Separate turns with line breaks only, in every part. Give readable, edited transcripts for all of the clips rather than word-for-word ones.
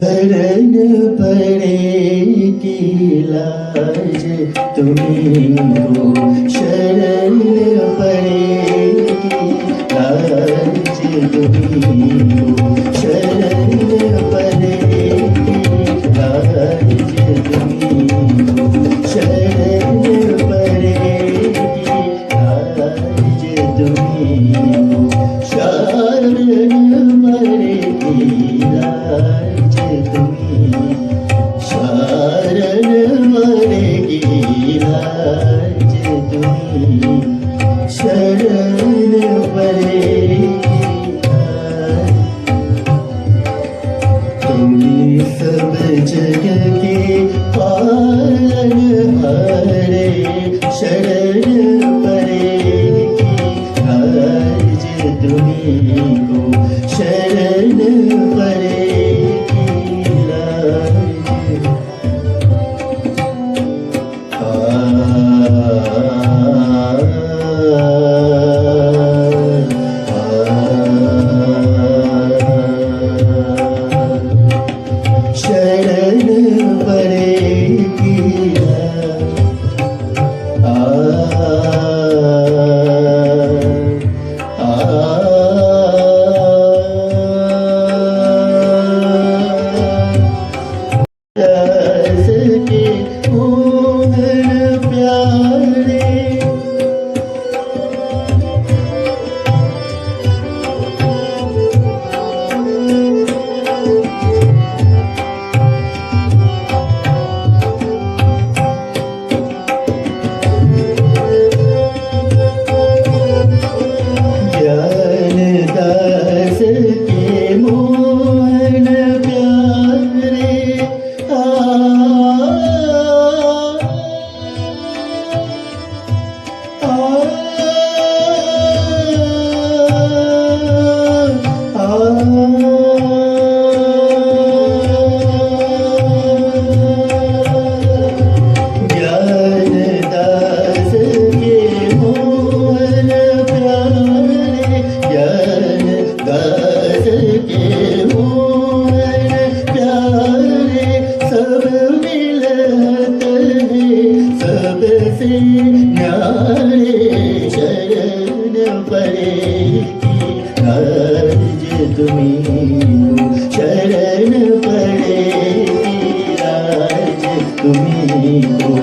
शरण पड़ेगी लाज तुम्हीं को, शरण पड़ेगी लाज तुम्हीं को, शरण पड़ेगी लाज तुम्हीं को, शरण पड़ेगी लाज तुम्हीं को, शरण पड़ेगी लाज तुम्हीं, शरण पड़ेगी लाज तुम्हीं, शरण पड़ेगी लाज। तुम्हीं सब जग के पालनहारे, शरण पड़ेगी लाज तुम्हीं को, शरण पड़ेगी लाज। शरण पड़ेगी रस के मोहन प्यारे, ज्ञान दास के मोहन प्यारे, ज्ञान दास के मोहन प्यारे, ज्ञान दास के मोहन प्यारे, सब मिलत है सबसे न्यारे, शरण पड़ेगी लाज तुम्हीं को, शरण पड़ेगी लाज तुम्हीं को।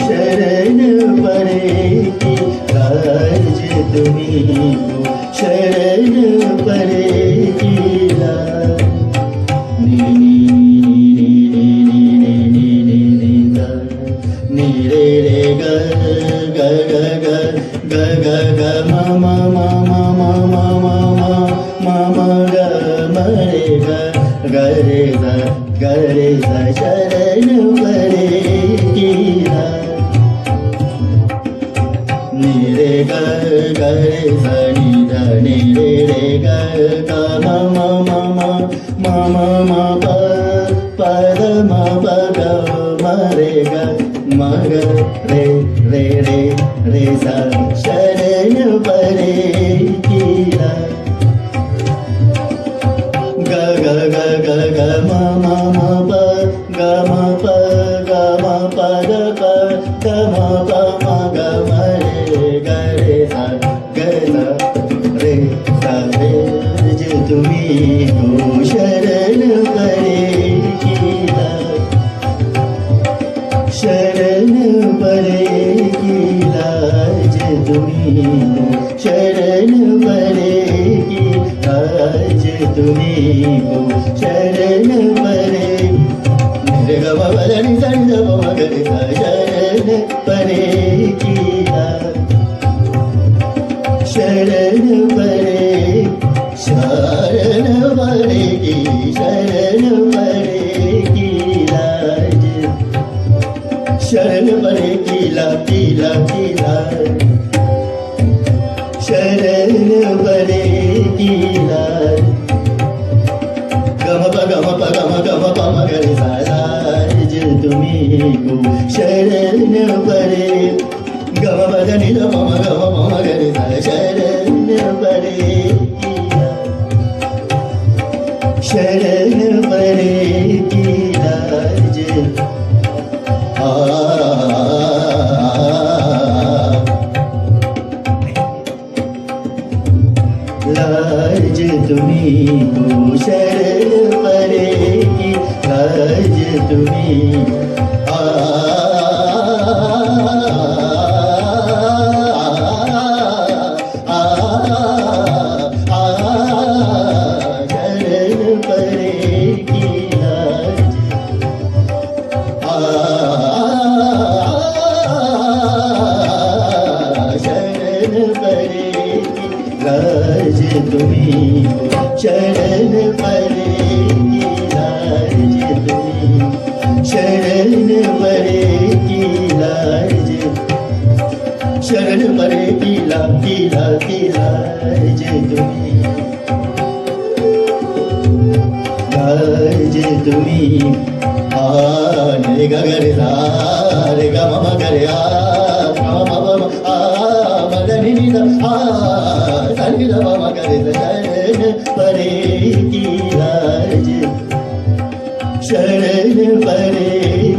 शरण पड़ेगी लाज तुम्हीं को, शरण पड़ेगी लाज। नी रे रे ग ग ग ग ग ग ग म म म म म म म म म ग म रे ग रे ग रे ग, शरण पड़ेगी लाज। नी रे ग ग रे सा नी ध नी रे रे ग ग म म म म म म म प प द म प ग म रे ग म ग रे रे रे रे सा, शरण पड़ेगी लाज। ग ग ग ग ग म म म प ग म प ग म प द प ग म प म ग म रे ग रे सा ग सा रे सा रे ज तुम्हीं को, शरण पड़ेगी लाज, शरण पड़ेगी लाज तुम्हीं को, शरण पड़ेगी लाज तुम्हीं को, शरण पड़ेगी। गम पदनी सनी द प म ग रे सा शरण परे किला शरण परे शरण परे की शरण परे किला शरण परे किला किला किला शरण परे किला गम प म ग रे सा लाज तुम्ही को शरण परे गम पदनी द प म ग रे सा शरण परे किला शरण परे किला लाज तुम्ही को शरण परे की लाज तुम्ही शरण परे की लाज शरण परे लाज तुम्ही शरण परे की लाज तुम्ही शरण परे की लाज शरण परे की लाज तुम्ही लाज तुम्ही रे ग रे सा रे ग म ग रे ग म म द नि द सा नि द म ग रे सा शरण परे की लाज शरण परे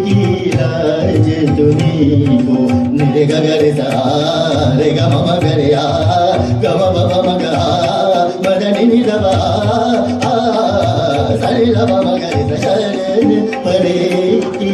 की लाज तुम्ही को रे ग रे सा रे ग म ग रे ग म ग म द नि द सा नि द म ग रे सा शरण परे की